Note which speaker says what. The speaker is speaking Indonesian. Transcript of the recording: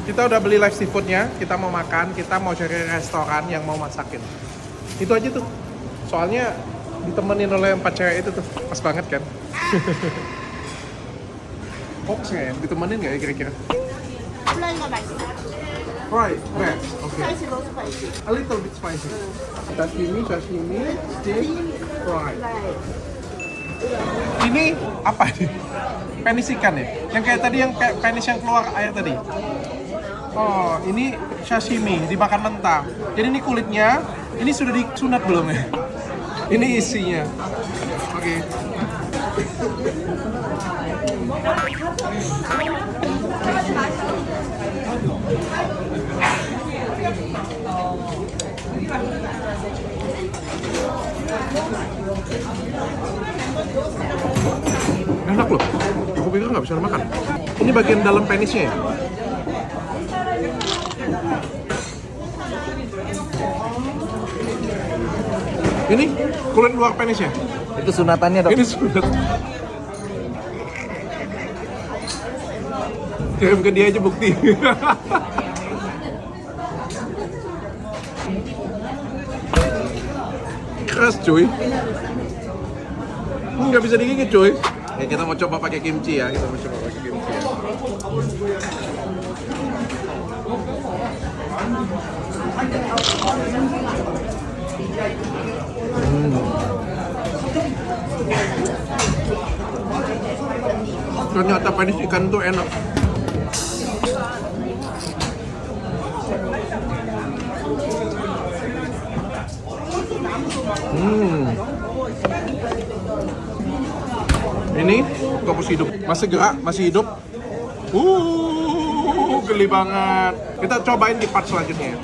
Speaker 1: Kita udah beli live seafoodnya, kita mau makan, kita mau cari restoran yang mau masakin. Itu aja tuh. Soalnya ditemenin oleh 4 cewek itu tuh, pas banget kan? Fox nggak ya? Ditemenin nggak ya kira-kira? Right, best. Okay. A little bit spicy. Sashimi, steam, fried. Ini apa nih? Penis ikan ya? Yang kayak tadi, yang kayak penis yang keluar air tadi. Oh, ini sashimi, dimakan mentah. Jadi ini kulitnya, ini sudah disunat belum ya? Ini isinya. Oke. Enak loh. Aku pikir nggak bisa makan. Ini bagian dalam penisnya ya? Ini kulit luar penisnya.
Speaker 2: Itu sunatannya dong.
Speaker 1: Ini sunat. Kirim ke dia aja bukti. Keras cuy. Nggak bisa digigit cuy. Ya, kita mau coba pakai kimchi ya. Kita mau coba pakai kimchi ya. Ternyata penis ikan tuh enak. Ini gabus hidup, masih gerak, masih hidup. Geli banget. Kita cobain di part selanjutnya.